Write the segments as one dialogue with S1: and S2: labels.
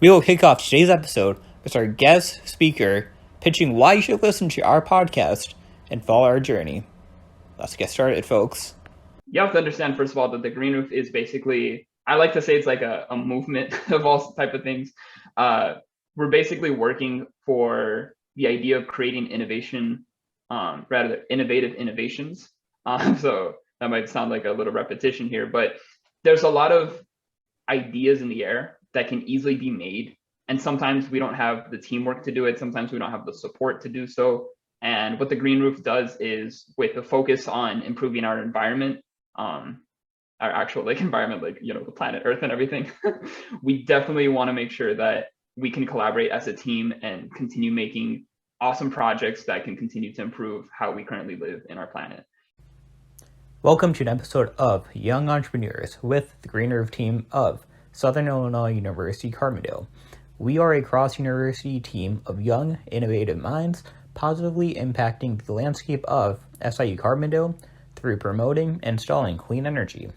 S1: We will kick off today's episode with our guest speaker pitching why you should listen to our podcast and follow our journey. Let's get started, folks.
S2: You have to understand, first of all, that the green roof is basically, I like to say it's like a movement of all type of things. We're basically working for the idea of creating innovation, rather innovative innovations. So that might sound like a little repetition here, but there's a lot of ideas in the air that can easily be made. And sometimes we don't have the teamwork to do it. Sometimes we don't have the support to do so. And what the green roof does is, with the focus on improving our environment, our actual environment, the planet Earth and everything, we definitely want to make sure that we can collaborate as a team and continue making awesome projects that can continue to improve how we currently live in our planet.
S1: Welcome to an episode of Young Entrepreneurs with the Green Roof team of Southern Illinois University Carbondale. We are a cross-university team of young, innovative minds positively impacting the landscape of SIU Carbondale through promoting and installing clean energy.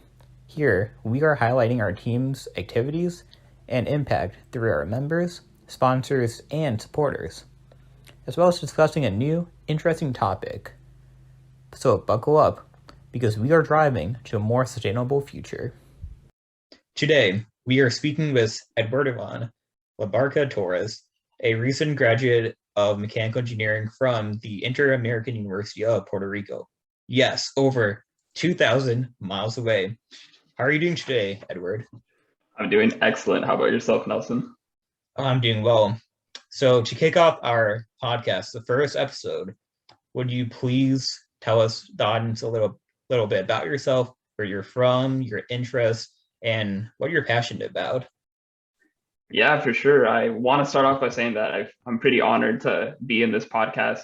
S1: Here, we are highlighting our team's activities and impact through our members, sponsors, and supporters, as well as discussing a new, interesting topic. So buckle up, because we are driving to a more sustainable future. Today, we are speaking with Edwardivan, Labarca Torres, a recent graduate of mechanical engineering from the Inter-American University of Puerto Rico. Yes, over 2,000 miles away. How are you doing today, Edward?
S2: I'm doing excellent. How about yourself, Nelson?
S1: I'm doing well. So to kick off our podcast, the first episode, would you please tell us, the audience, a little bit about yourself, where you're from, your interests, and what you're passionate about?
S2: Yeah, for sure. I want to start off by saying that I'm pretty honored to be in this podcast.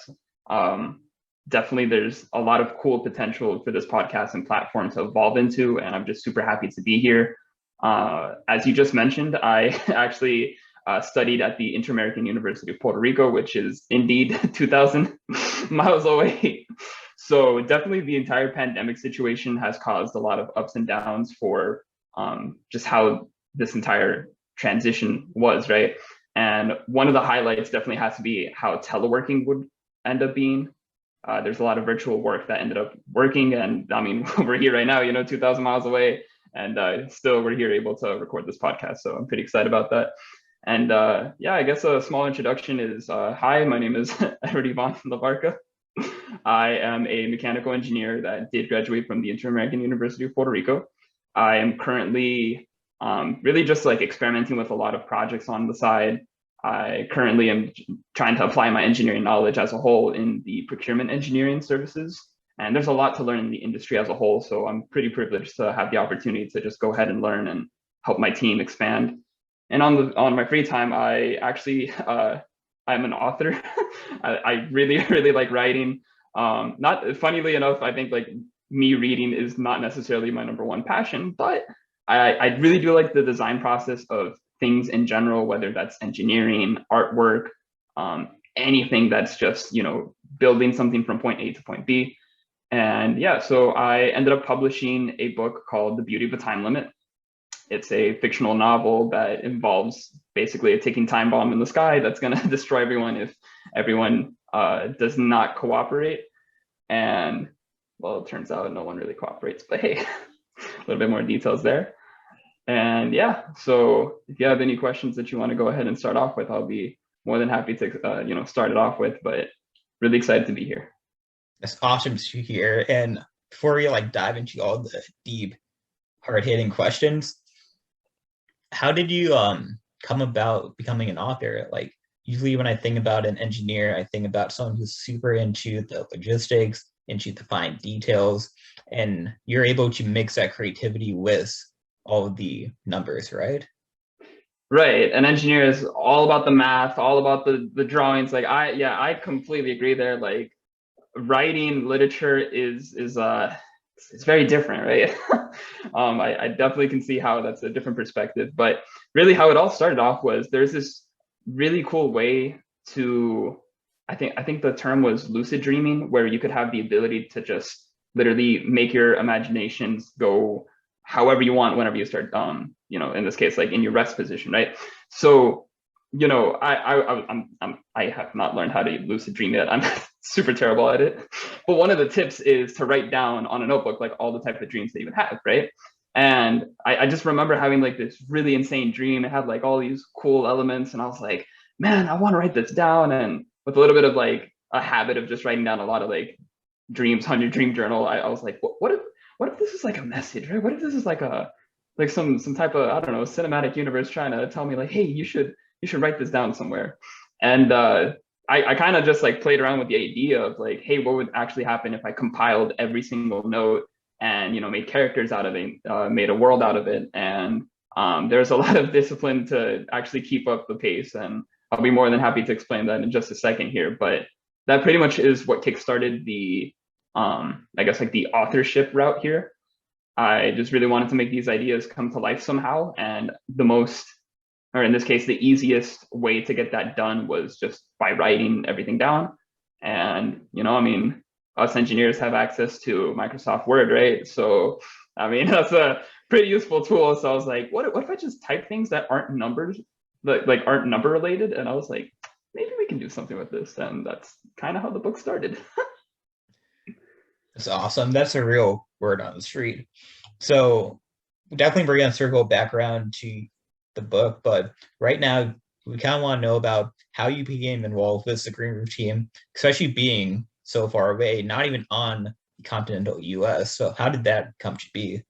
S2: Definitely, there's a lot of cool potential for this podcast and platform to evolve into, and I'm just super happy to be here. As you just mentioned, I actually studied at the Inter-American University of Puerto Rico, which is indeed 2,000 miles away. So definitely the entire pandemic situation has caused a lot of ups and downs for just how this entire transition was, right? And one of the highlights definitely has to be how teleworking would end up being. There's a lot of virtual work that ended up working, and I mean, we're here right now, 2,000 miles away, and still we're here able to record this podcast. So I'm pretty excited about that. And yeah, I guess a small introduction is, hi, my name is Edwardivan Labarca. I am a mechanical engineer that did graduate from the Inter-American University of Puerto Rico. I am currently really just experimenting with a lot of projects on the side. I currently am trying to apply my engineering knowledge as a whole in the procurement engineering services. And there's a lot to learn in the industry as a whole. So I'm pretty privileged to have the opportunity to just go ahead and learn and help my team expand. And on my free time, I actually, I'm an author. I really like writing. Not funnily enough, I think me reading is not necessarily my number one passion, but I really do like the design process of things in general, whether that's engineering, artwork, anything that's just, building something from point A to point B. And yeah, so I ended up publishing a book called The Beauty of a Time Limit. It's a fictional novel that involves basically a ticking time bomb in the sky that's going to destroy everyone if everyone does not cooperate. And well, it turns out no one really cooperates, but hey, a little bit more details there. And yeah, so if you have any questions that you want to go ahead and start off with, I'll be more than happy to start it off with, but really excited to be here.
S1: That's awesome to hear. And before we dive into all the deep, hard-hitting questions, how did you come about becoming an author? Usually when I think about an engineer, I think about someone who's super into the logistics, into the fine details, and you're able to mix that creativity with all of the numbers, right?
S2: Right. An engineer is all about the math, all about the drawings. I completely agree there. Writing literature is it's very different, right? I definitely can see how that's a different perspective, but really how it all started off was there's this really cool way to, I think the term was lucid dreaming, where you could have the ability to just literally make your imaginations go however you want whenever you start in this case in your rest position, right? So you know, I have not learned how to lucid dream yet. I'm super terrible at it. But one of the tips is to write down on a notebook like all the type of dreams that you would have, right? And I just remember having like this really insane dream. It had like all these cool elements, and I was like, man, I want to write this down. And with a little bit of like a habit of just writing down a lot of like dreams on your dream journal, I was like, what if this is like a message, right? What if this is like a like some type of, I don't know, cinematic universe trying to tell me like, hey, you should write this down somewhere. And I kind of just like played around with the idea of like, hey, what would actually happen if I compiled every single note and, you know, made characters out of it, made a world out of it. And there's a lot of discipline to actually keep up the pace. And I'll be more than happy to explain that in just a second here. But that pretty much is what kickstarted the, I guess like the authorship route here. I just really wanted to make these ideas come to life somehow. And the most, or in this case, the easiest way to get that done was just by writing everything down. And, you know, I mean, us engineers have access to Microsoft Word, right? So, I mean, that's a pretty useful tool. So I was like, what if I just type things that aren't numbers, like aren't number related? And I was like, maybe we can do something with this. And that's kind of how the book started.
S1: That's awesome. That's a real word on the street. So definitely bring a circle background to the book, but right now we kind of want to know about how you became involved with the Green Roof team, especially being so far away, not even on the continental US. So how did that come to be?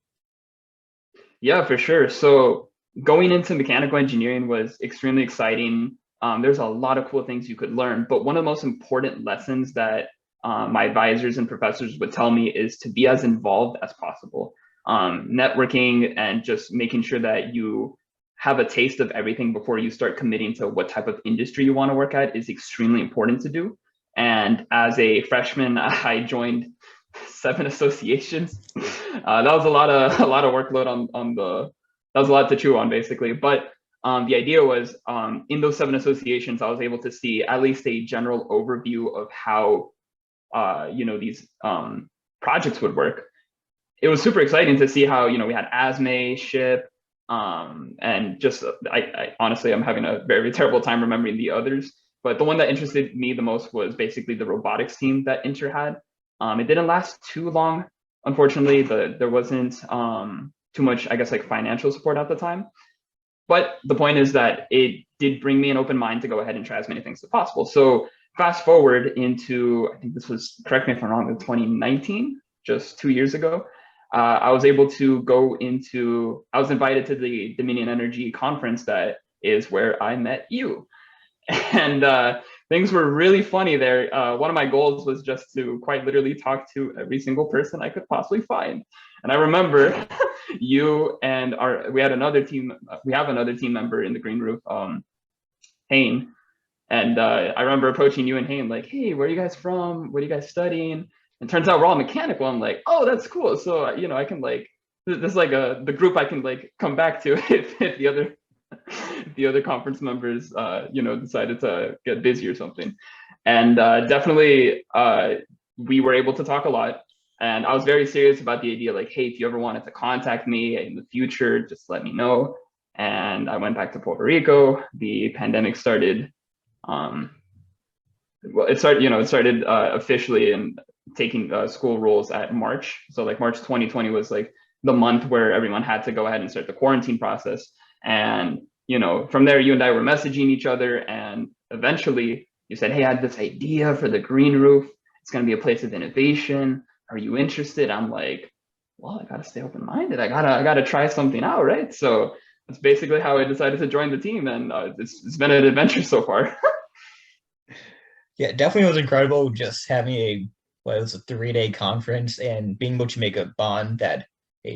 S2: Yeah, for sure. So going into mechanical engineering was extremely exciting. There's a lot of cool things you could learn, but one of the most important lessons that my advisors and professors would tell me is to be as involved as possible. Networking and just making sure that you have a taste of everything before you start committing to what type of industry you want to work at is extremely important to do. And as a freshman, I joined 7 associations. That was a lot of workload on the, that was a lot to chew on basically. But the idea was in those 7 associations, I was able to see at least a general overview of how you know, these projects would work. It was super exciting to see how, you know, we had ASME, SHIP, and just I honestly I'm having a very terrible time remembering the others. But the one that interested me the most was basically the robotics team that Inter had. It didn't last too long, unfortunately. There wasn't too much, I guess, like financial support at the time. But the point is that it did bring me an open mind to go ahead and try as many things as possible. So fast forward into, I think this was, correct me if I'm wrong, 2019, just 2 years ago. I was able to go into, I was invited to the Dominion Energy conference that is where I met you. And things were really funny there. One of my goals was just to quite literally talk to every single person I could possibly find. And I remember you and we have another team member in the Green Roof, Hayne. And I remember approaching you and Hayne like, hey, where are you guys from? What are you guys studying? And turns out we're all mechanical. I'm like, oh, that's cool. So, you know, I can like, this is like the group I can like come back to if the other conference members, you know, decided to get busy or something. And definitely we were able to talk a lot. And I was very serious about the idea like, hey, if you ever wanted to contact me in the future, just let me know. And I went back to Puerto Rico. The pandemic started. Well, it started officially in taking school rules at March. So like March 2020 was like the month where everyone had to go ahead and start the quarantine process. And, you know, from there, you and I were messaging each other. And eventually you said, hey, I had this idea for the Green Roof. It's going to be a place of innovation. Are you interested? I'm like, well, I got to stay open-minded. I gotta try something out, right? So that's basically how I decided to join the team. And it's been an adventure so far.
S1: Yeah, it definitely was incredible just having it was a 3-day conference and being able to make a bond that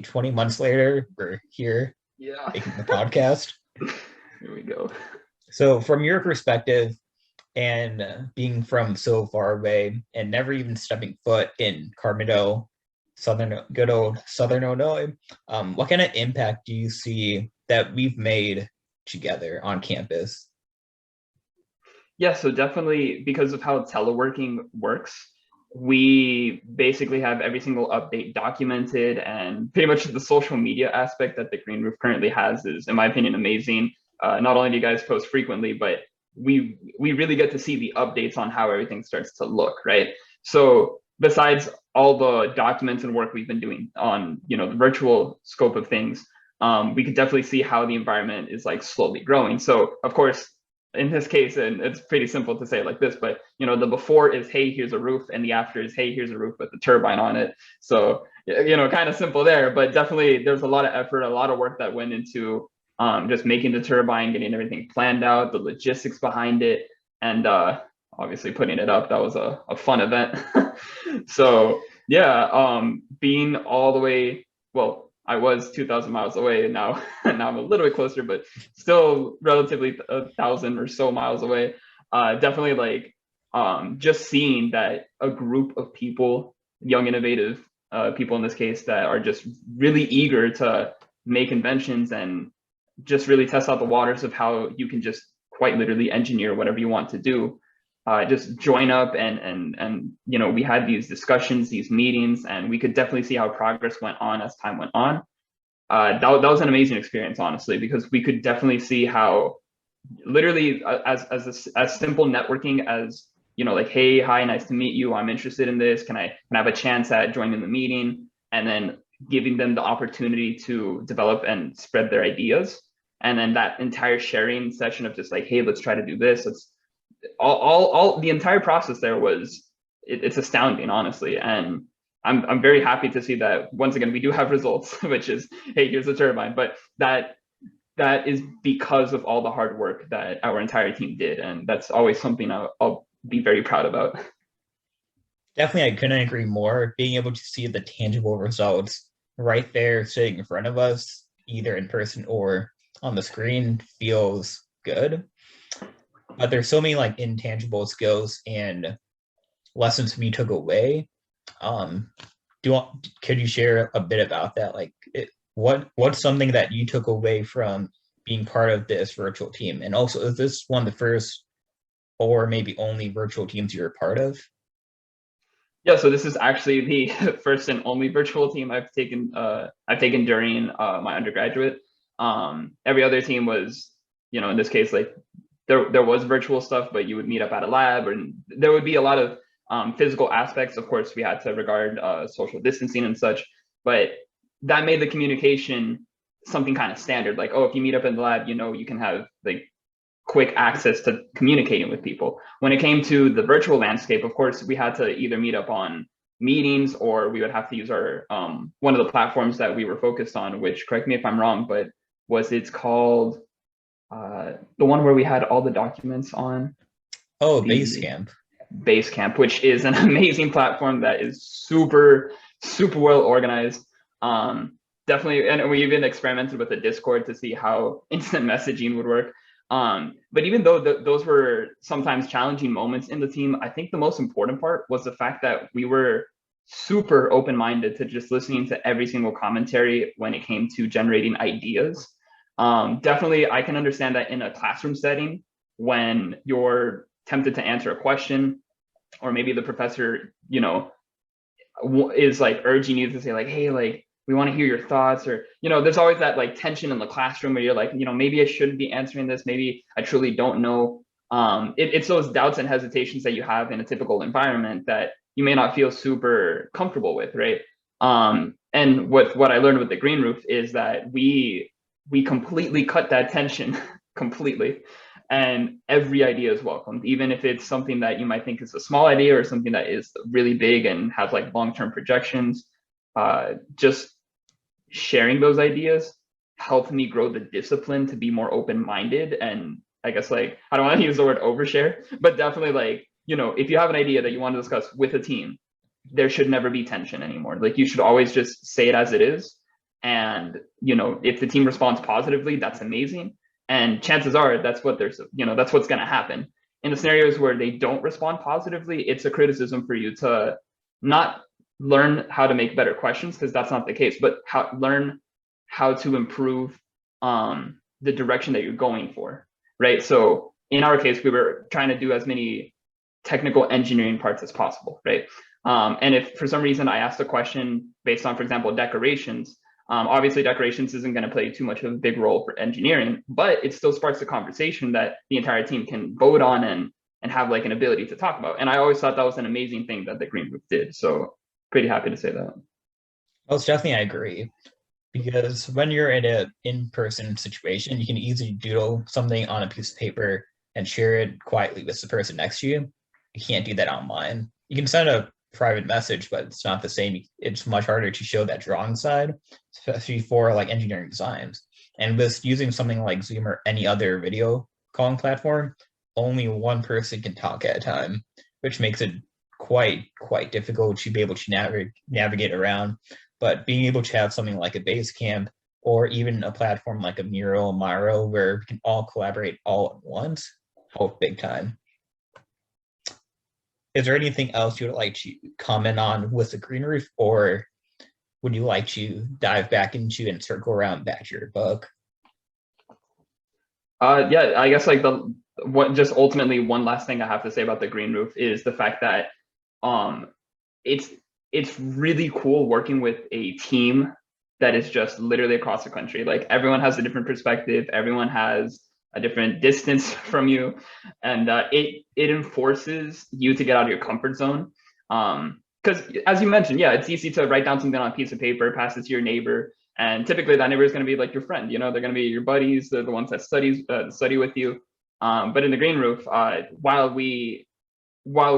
S1: 20 months later, we're here
S2: Yeah.
S1: making the podcast.
S2: Here we go.
S1: So from your perspective and being from so far away and never even stepping foot in Carbondale, good old Southern Illinois, what kind of impact do you see that we've made together on campus?
S2: Yeah, so definitely because of how teleworking works, we basically have every single update documented, and pretty much the social media aspect that the Green Roof currently has is, in my opinion, amazing. not only do you guys post frequently, but we really get to see the updates on how everything starts to look, right? So besides all the documents and work we've been doing on, you know, the virtual scope of things, we could definitely see how the environment is like slowly growing. So of course, in this case, and it's pretty simple to say it like this, but you know, the before is, hey, here's a roof, and the after is, hey, here's a roof with the turbine on it. So you know, kind of simple there, but definitely there's a lot of effort, a lot of work that went into just making the turbine, getting everything planned out, the logistics behind it, and obviously putting it up. That was a fun event. So yeah, being all the way, well, I was 2,000 miles away, and now now I'm a little bit closer, but still relatively 1,000 or so miles away. Definitely like just seeing that a group of people, young innovative people in this case, that are just really eager to make inventions and just really test out the waters of how you can just quite literally engineer whatever you want to do. Just join up and you know, we had these discussions, these meetings, and we could definitely see how progress went on as time went on. That was an amazing experience, honestly, because we could definitely see how literally as simple networking as, you know, like, hey, hi, nice to meet you, I'm interested in this, can I have a chance at joining the meeting, and then giving them the opportunity to develop and spread their ideas, and then that entire sharing session of just like, hey, let's try to do this, let's all the entire process there was, it's astounding, honestly. And I'm very happy to see that once again we do have results, which is, hey, here's the turbine, but that is because of all the hard work that our entire team did, and that's always something I'll be very proud about.
S1: Definitely, I couldn't agree more. Being able to see the tangible results right there sitting in front of us, either in person or on the screen, feels good. But there's so many like intangible skills and lessons we took away. Um, could you share a bit about that? Like, what's something that you took away from being part of this virtual team? And also, is this one of the first or maybe only virtual teams you're a part of?
S2: Yeah, so this is actually the first and only virtual team I've taken. I've taken during my undergraduate. Every other team was, you know, in this case, like there was virtual stuff, but you would meet up at a lab, and there would be a lot of physical aspects. Of course, we had to regard social distancing and such, but that made the communication something kind of standard. Like, oh, if you meet up in the lab, you know, you can have like quick access to communicating with people. When it came to the virtual landscape, of course, we had to either meet up on meetings, or we would have to use our one of the platforms that we were focused on, which, correct me if I'm wrong, but it's called the one where we had all the documents on?
S1: Oh, Basecamp.
S2: Basecamp, which is an amazing platform that is super well organized. Definitely, and we even experimented with the Discord to see how instant messaging would work. But even though those were sometimes challenging moments in the team, I think the most important part was the fact that we were super open-minded to just listening to every single commentary when it came to generating ideas. Definitely, I can understand that in a classroom setting, when you're tempted to answer a question, or maybe the professor, you know, is like urging you to say like, hey, like, we want to hear your thoughts, or, you know, there's always that like tension in the classroom where you're like, you know, maybe I shouldn't be answering this, maybe I truly don't know. It's those doubts and hesitations that you have in a typical environment that you may not feel super comfortable with, right? And what I learned with the green roof is that we completely cut that tension completely, and every idea is welcomed, even if it's something that you might think is a small idea or something that is really big and has like long-term projections. Just sharing those ideas helped me grow the discipline to be more open-minded, and I guess, like, I don't want to use the word overshare, but definitely, like, you know, if you have an idea that you want to discuss with a team, there should never be tension anymore. Like, you should always just say it as it is, and, you know, if the team responds positively, that's amazing, and chances are that's what there's, you know, that's what's going to happen. In the scenarios where they don't respond positively, it's a criticism for you to not learn how to make better questions, because that's not the case, but learn how to improve the direction that you're going for, right? So in our case, we were trying to do as many technical engineering parts as possible, right? And if for some reason I asked a question based on, for example, decorations, Obviously, decorations isn't going to play too much of a big role for engineering, but it still sparks a conversation that the entire team can vote on and have like an ability to talk about. And I always thought that was an amazing thing that the Green Group did. So pretty happy to say that.
S1: Most definitely, I agree. Because when you're in a in-person situation, you can easily doodle something on a piece of paper and share it quietly with the person next to you. You can't do that online. You can send a private message, but it's not the same. It's much harder to show that drawing side, especially for like engineering designs. And with using something like Zoom or any other video calling platform, only one person can talk at a time, which makes it quite difficult to be able to navigate around. But being able to have something like a Basecamp or even a platform like a Miro, Miro, where we can all collaborate all at once, help big time. Is there anything else you would like to comment on with the Green Roof, or would you like to dive back into and circle around back to your book?
S2: Yeah, I guess like just ultimately one last thing I have to say about the Green Roof is the fact that it's really cool working with a team that is just literally across the country. Like everyone has a different perspective, everyone has a different distance from you, and it enforces you to get out of your comfort zone. Because as you mentioned, yeah, it's easy to write down something on a piece of paper, pass it to your neighbor, and typically that neighbor is going to be like your friend. You know, they're going to be your buddies, they're the ones that study with you. But in the Green Roof, while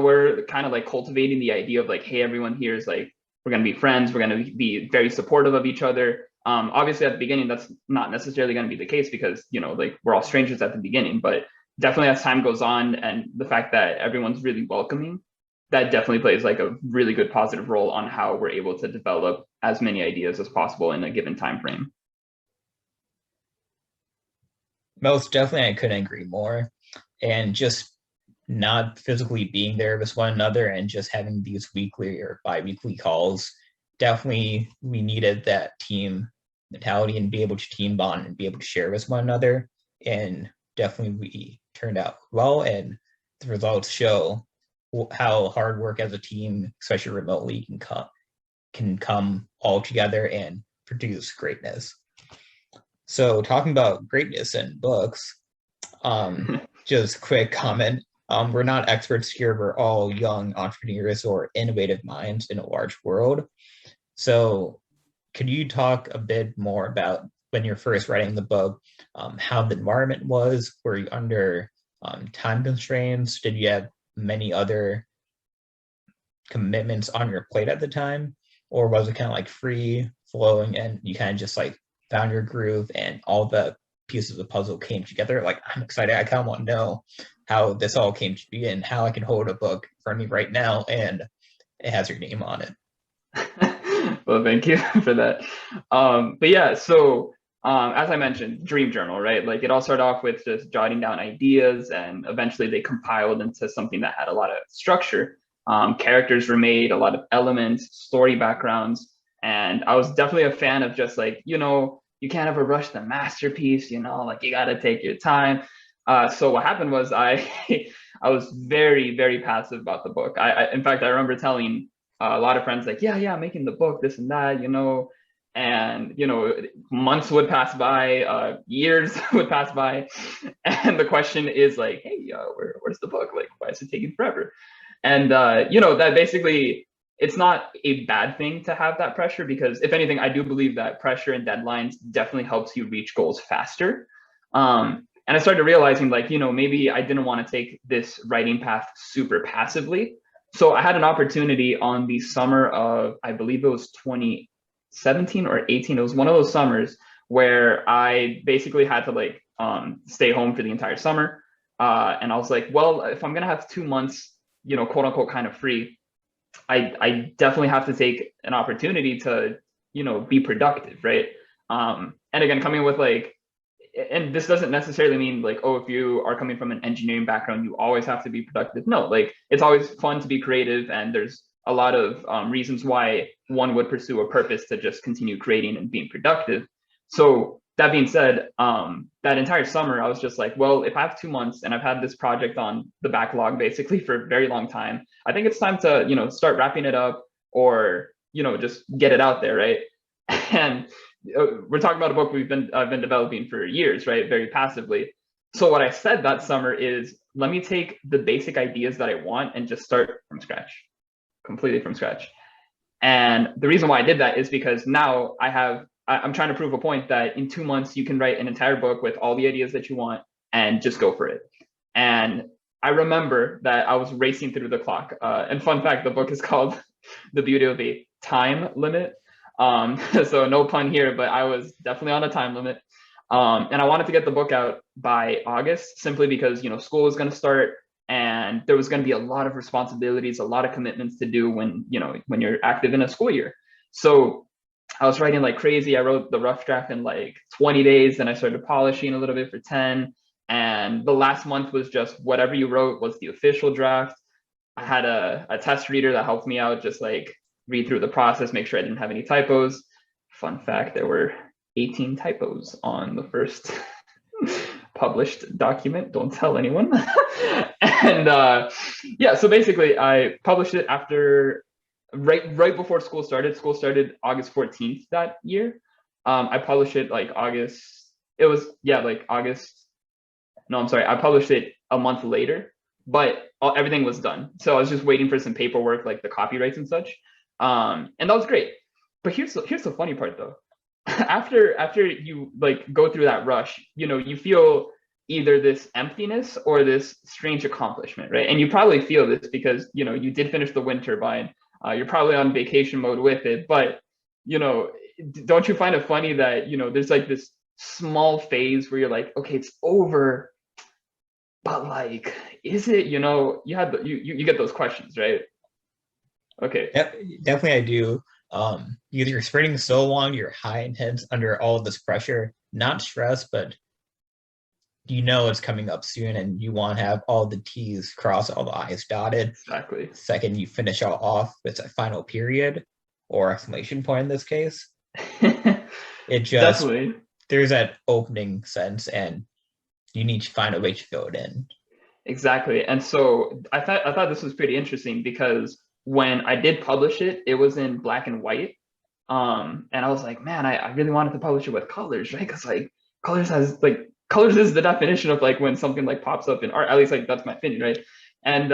S2: we're kind of like cultivating the idea of like, hey, everyone here is like, we're going to be friends, we're going to be very supportive of each other. Obviously at the beginning, that's not necessarily going to be the case because, you know, like we're all strangers at the beginning, but definitely as time goes on and the fact that everyone's really welcoming, that definitely plays like a really good positive role on how we're able to develop as many ideas as possible in a given time frame.
S1: Most definitely, I couldn't agree more. And just not physically being there with one another and just having these weekly or bi-weekly calls, definitely we needed that team mentality and be able to team bond and be able to share with one another. And definitely we turned out well, and the results show how hard work as a team, especially remotely, can come all together and produce greatness. So talking about greatness in books, just quick comment. We're not experts here. We're all young entrepreneurs or innovative minds in a large world. So could you talk a bit more about when you're first writing the book, how the environment was? Were you under time constraints? Did you have many other commitments on your plate at the time? Or was it kind of like free flowing and you kind of just like found your groove and all the pieces of the puzzle came together? Like, I'm excited. I kind of want to know how this all came to be and how I can hold a book in front of me right now and it has your name on it.
S2: Well, thank you for that. But yeah, so as I mentioned, dream journal, right? Like it all started off with just jotting down ideas, and eventually they compiled into something that had a lot of structure. Characters were made, a lot of elements, story backgrounds, and I was definitely a fan of just like, you know, you can't ever rush the masterpiece, you know, like you got to take your time. So what happened was I was very passive about the book. In fact, I remember telling a lot of friends like, yeah, I'm making the book, this and that, you know, and you know, months would pass by, years would pass by, and the question is like, hey, where's the book? Like, why is it taking forever? And you know, that basically it's not a bad thing to have that pressure, because if anything, I do believe that pressure and deadlines definitely helps you reach goals faster. And I started realizing like, you know, maybe I didn't want to take this writing path super passively. So I had an opportunity on the summer of, I believe it was 2017 or 18. It was one of those summers where I basically had to like stay home for the entire summer. And I was like, well, if I'm gonna have 2 months, you know, quote unquote, kind of free, I definitely have to take an opportunity to, you know, be productive, right? And again, coming with like, and this doesn't necessarily mean like, oh, if you are coming from an engineering background, you always have to be productive. No, like it's always fun to be creative, and there's a lot of reasons why one would pursue a purpose to just continue creating and being productive. So that being said, that entire summer, I was just like, well, if I have 2 months and I've had this project on the backlog basically for a very long time, I think it's time to, you know, start wrapping it up or, you know, just get it out there, right? And we're talking about a book I've been developing for years, right? Very passively. So what I said that summer is, let me take the basic ideas that I want and just start from scratch, completely from scratch. And the reason why I did that is because now I'm trying to prove a point that in 2 months you can write an entire book with all the ideas that you want and just go for it. And I remember that I was racing through the clock. And fun fact, the book is called The Beauty of a Time Limit. So no pun here, but I was definitely on a time limit. And I wanted to get the book out by August, simply because, school was going to start and there was going to be a lot of responsibilities, a lot of commitments to do when you're active in a school year. So I was writing like crazy. I wrote the rough draft in like 20 days. Then I started polishing a little bit for 10. And the last month was just whatever you wrote was the official draft. I had a test reader that helped me out, just like read through the process, make sure I didn't have any typos. Fun fact, there were 18 typos on the first published document. Don't tell anyone. And yeah, so basically I published it after right before school started. School started August 14th that year. I published it like August. It was like August. No, I'm sorry. I published it a month later, but everything was done. So I was just waiting for some paperwork, like the copyrights and such. And that was great. But here's the funny part though. After you like go through that rush, you feel either this emptiness or this strange accomplishment, right? And you probably feel this because you did finish the wind turbine. You're probably on vacation mode with it, but don't you find it funny that there's like this small phase where you're like, okay, it's over, but like, is it? You get those questions, right? Okay.
S1: Yep, definitely I do. You're sprinting so long, you're high intense under all of this pressure, not stress, but it's coming up soon and you want to have all the T's crossed, all the I's dotted.
S2: Exactly.
S1: Second, you finish all off with a final period or exclamation point in this case. It just,
S2: definitely,
S1: there's that opening sense and you need to find a way to fill it in.
S2: Exactly. And so I thought this was pretty interesting because when I did publish it, it was in black and white. And I was like, man, I really wanted to publish it with colors, right? Because like colors is the definition of like when something like pops up in art. At least like that's my opinion, right? And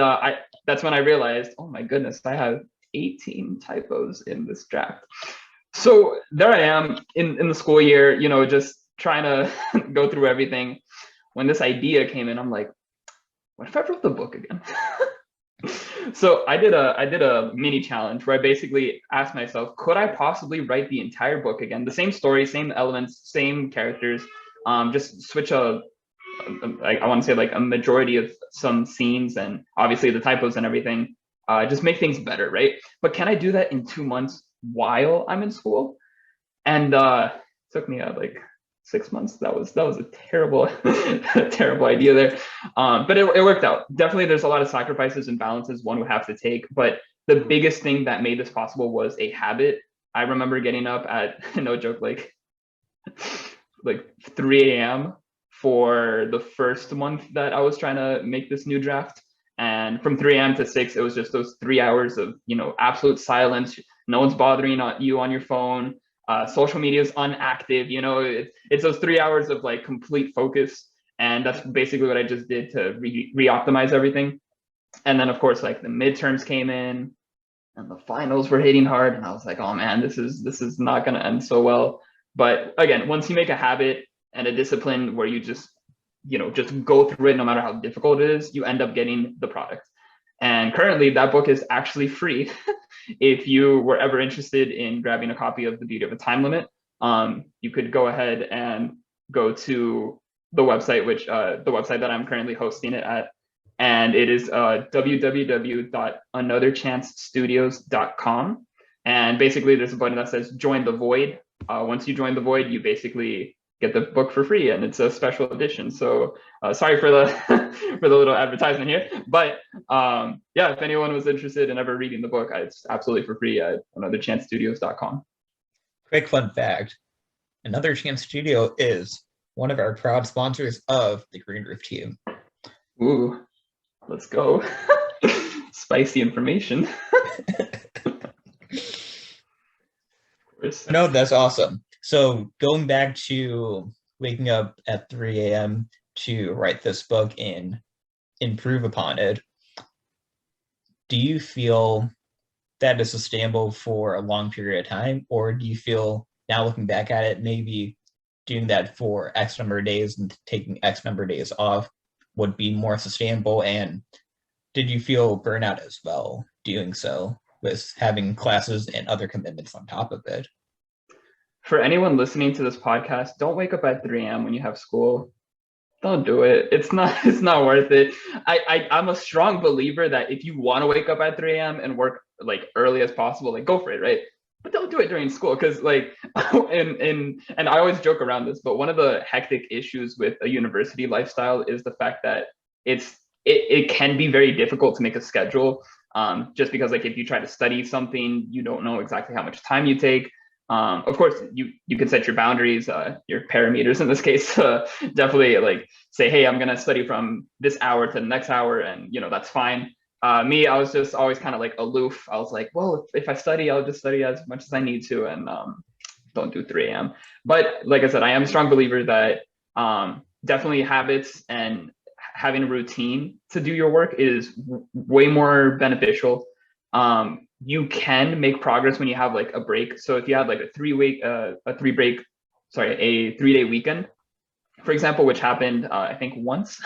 S2: that's when I realized, oh my goodness, I have 18 typos in this draft. So there I am in the school year, just trying to go through everything. When this idea came in, I'm like, what if I wrote the book again? So I did a mini challenge where I basically asked myself, could I possibly write the entire book again? The same story, same elements, same characters, just switch I want to say like a majority of some scenes and obviously the typos and everything, just make things better, right? But can I do that in 2 months while I'm in school? And it took me like 6 months. That was a terrible terrible idea there, but it worked out. Definitely there's a lot of sacrifices and balances one would have to take, but the biggest thing that made this possible was a habit. I remember getting up at no joke like 3 a.m. for the first month that I was trying to make this new draft, and from 3 a.m. to 6 it was just those 3 hours of absolute silence. No one's bothering you on your phone. Social media is unactive. It's those 3 hours of like complete focus, and that's basically what I just did to re-optimize everything. And then of course like the midterms came in and the finals were hitting hard, and I was like, oh man, this is not going to end so well. But again, once you make a habit and a discipline where you just go through it no matter how difficult it is, you end up getting the product. And currently that book is actually free. If you were ever interested in grabbing a copy of The Beauty of a Time Limit, you could go ahead and go to the website, the website that I'm currently hosting it at. And it is www.anotherchancestudios.com. And basically there's a button that says join the void. Once you join the void, you basically get the book for free, and it's a special edition. So sorry for the for the little advertisement here, but yeah, if anyone was interested in ever reading the book, it's absolutely for free at anotherchancestudios.com.
S1: Quick fun fact, Another Chance Studio is one of our proud sponsors of the Green Roof team.
S2: Ooh, let's go. Spicy information.
S1: No, that's awesome. So going back to waking up at 3 a.m. to write this book and improve upon it, do you feel that is sustainable for a long period of time? Or do you feel now looking back at it, maybe doing that for X number of days and taking X number of days off would be more sustainable? And did you feel burnout as well doing so with having classes and other commitments on top of it?
S2: For anyone listening to this podcast, don't wake up at 3 a.m. when you have school. Don't do it. It's not worth it. I'm a strong believer that if you want to wake up at 3 a.m. and work like early as possible, like go for it, right? But don't do it during school because like and I always joke around this, but one of the hectic issues with a university lifestyle is the fact that it can be very difficult to make a schedule. Just because like if you try to study something, you don't know exactly how much time you take. Of course, you can set your boundaries, your parameters in this case. Definitely like say, hey, I'm gonna study from this hour to the next hour, and that's fine. Me, I was just always kind of like aloof. I was like, well, if I study, I'll just study as much as I need to, and don't do 3 a.m. But like I said, I am a strong believer that definitely habits and having a routine to do your work is way more beneficial. You can make progress when you have like a break. So if you have like a 3-day weekend, for example, which happened I think once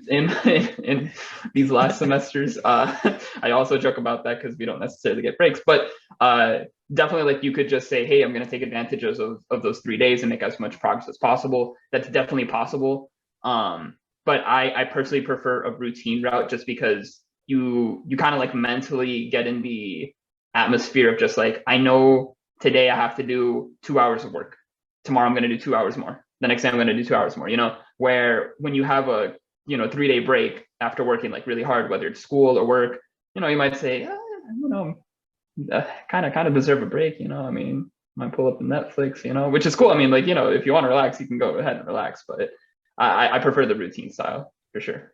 S2: in these last semesters. I also joke about that because we don't necessarily get breaks, but definitely like you could just say, hey, I'm going to take advantage of those 3 days and make as much progress as possible. That's definitely possible. But I personally prefer a routine route just because you kind of like mentally get in the atmosphere of just like, I know today I have to do 2 hours of work. Tomorrow I'm going to do 2 hours more. The next day I'm going to do 2 hours more, where when you have a 3-day break after working like really hard, whether it's school or work, you might say, kind of deserve a break, I mean, might pull up Netflix, which is cool. I mean, like, if you want to relax, you can go ahead and relax, but I prefer the routine style for sure.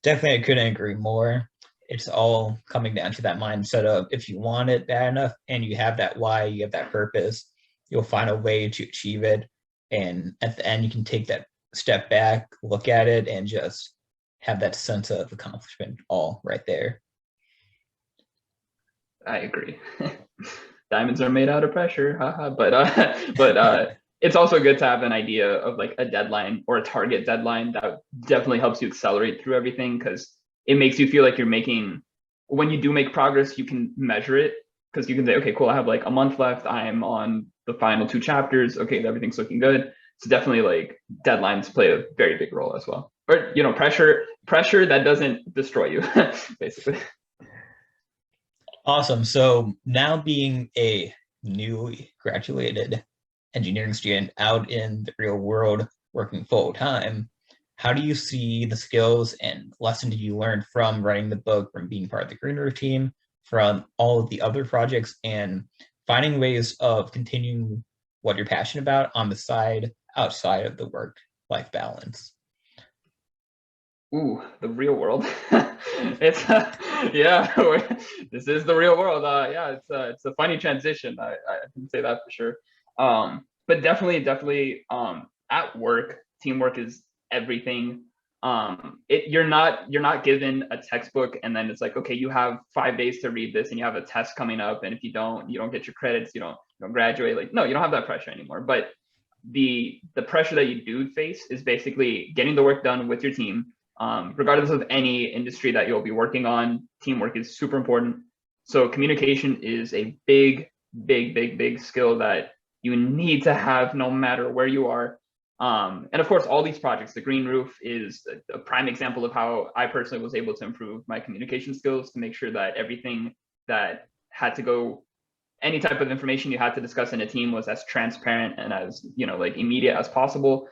S1: Definitely, I couldn't agree more. It's all coming down to that mindset of if you want it bad enough and you have that why, you have that purpose, you'll find a way to achieve it. And at the end, you can take that step back, look at it, and just have that sense of accomplishment all right there.
S2: I agree. Diamonds are made out of pressure, haha. But it's also good to have an idea of like a deadline or a target deadline that definitely helps you accelerate through everything, because it makes you feel like you're making, when you do make progress, you can measure it, because you can say, okay, cool, I have like a month left, I am on the final 2 chapters, okay, everything's looking good. So definitely like deadlines play a very big role as well. Or pressure that doesn't destroy you, basically.
S1: Awesome. So now being a newly graduated engineering student out in the real world working full time, how do you see the skills and lessons you learned from writing the book, from being part of the Green Roof team, from all of the other projects, and finding ways of continuing what you're passionate about on the side outside of the work-life balance?
S2: Ooh, the real world. It's yeah, this is the real world. Yeah, it's a funny transition. I can say that for sure. But definitely, at work, teamwork is everything. You're not given a textbook and then it's like, okay, you have 5 days to read this and you have a test coming up, and if you don't get your credits, you don't graduate. Like, no, you don't have that pressure anymore. But the pressure that you do face is basically getting the work done with your team. Regardless of any industry that you'll be working on, teamwork is super important. So communication is a big skill that you need to have no matter where you are. And of course, all these projects, the Green Roof is a prime example of how I personally was able to improve my communication skills to make sure that everything that had to go, any type of information you had to discuss in a team, was as transparent and as like immediate as possible.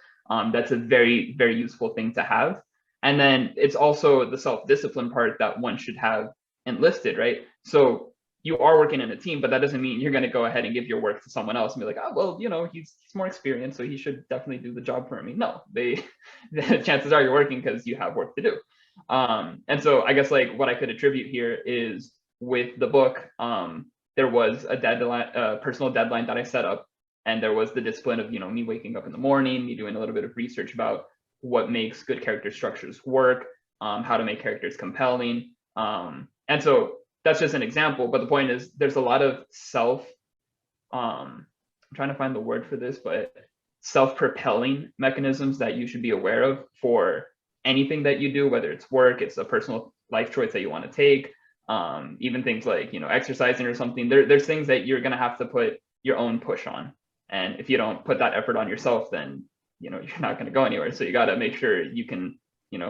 S2: That's a very, very useful thing to have. And then it's also the self-discipline part that one should have enlisted, right? So you are working in a team, but that doesn't mean you're going to go ahead and give your work to someone else and be like, oh, well, he's more experienced, so he should definitely do the job for me. No, the chances are you're working because you have work to do. And so I guess like what I could attribute here is with the book, there was a deadline, personal deadline that I set up, and there was the discipline of, me waking up in the morning, me doing a little bit of research about what makes good character structures work, how to make characters compelling. And so that's just an example, but the point is there's a lot of I'm trying to find the word for this, but self-propelling mechanisms that you should be aware of for anything that you do, whether it's work, it's a personal life choice that you want to take, even things like, exercising or something. There's things that you're going to have to put your own push on. And if you don't put that effort on yourself, then, you're not going to go anywhere. So you got to make sure you can, in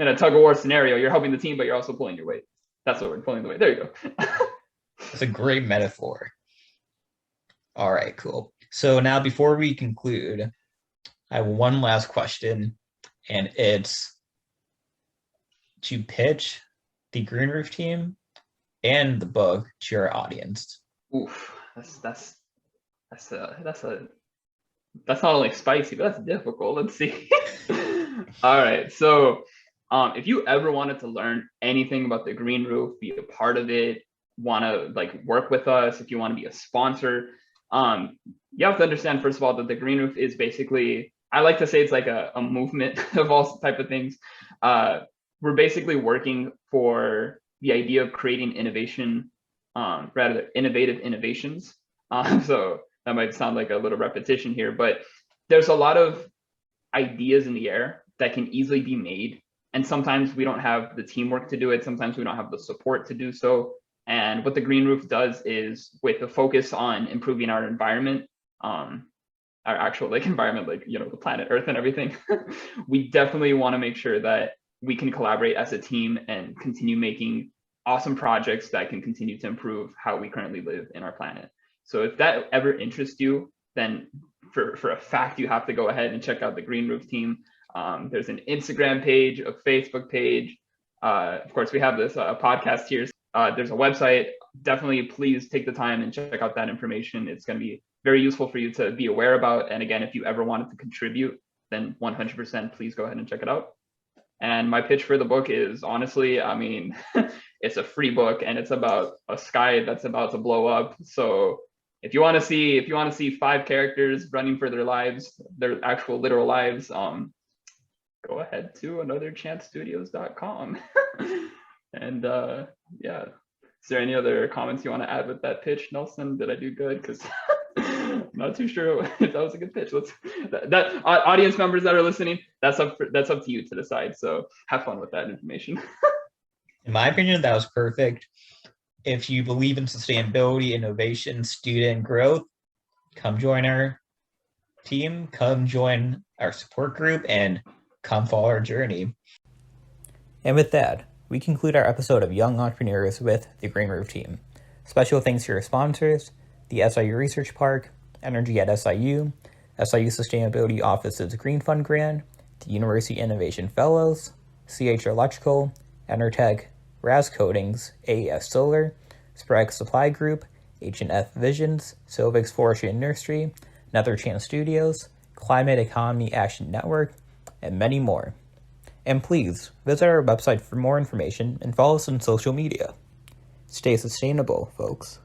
S2: a tug of war scenario, you're helping the team, but you're also pulling your weight. That's what we're pulling the weight. There you go.
S1: That's a great metaphor. All right, cool. So now before we conclude, I have one last question, and it's to pitch the Green Roof team and the book to your audience.
S2: Oof, that's not only spicy, but that's difficult. Let's see. All right. So if you ever wanted to learn anything about the Green Roof, be a part of it, want to work with us, if you want to be a sponsor, you have to understand, first of all, that the Green Roof is basically, I like to say it's like a movement of all type of things. We're basically working for the idea of creating innovation, rather innovative innovations. So that might sound like a little repetition here, but there's a lot of ideas in the air that can easily be made. And sometimes we don't have the teamwork to do it. Sometimes we don't have the support to do so. And what the Green Roof does is, with a focus on improving our environment, our actual environment, the planet Earth and everything, we definitely want to make sure that we can collaborate as a team and continue making awesome projects that can continue to improve how we currently live in our planet. So if that ever interests you, then for a fact, you have to go ahead and check out the Green Roof team. There's an Instagram page, a Facebook page. Of course, we have this podcast here. There's a website. Definitely, please take the time and check out that information. It's going to be very useful for you to be aware about. And again, if you ever wanted to contribute, then 100% please go ahead and check it out. And my pitch for the book is, honestly, it's a free book, and it's about a sky that's about to blow up. So if you want to see 5 characters running for their lives, their actual literal lives, go ahead to anotherchancestudios.com. And yeah, is there any other comments you want to add with that pitch, Nelson? Did I do good? Because I'm not too sure if that was a good pitch. That audience members that are listening, that's up to you to decide. So have fun with that information.
S1: In my opinion, that was perfect. If you believe in sustainability, innovation, student growth, come join our team, come join our support group, and come follow our journey. And with that, we conclude our episode of Young Entrepreneurs with the Green Roof team. Special thanks to our sponsors, the SIU Research Park, Energy at SIU, SIU Sustainability Office's Green Fund Grant, the University Innovation Fellows, CH Electrical, Enertech, Raz Coatings, AES Solar, Sprague Supply Group, H&F Visions, Silvix Forestry and Nursery, Another Chance Studios, Climate Economy Action Network, and many more. And please visit our website for more information and follow us on social media. Stay sustainable, folks.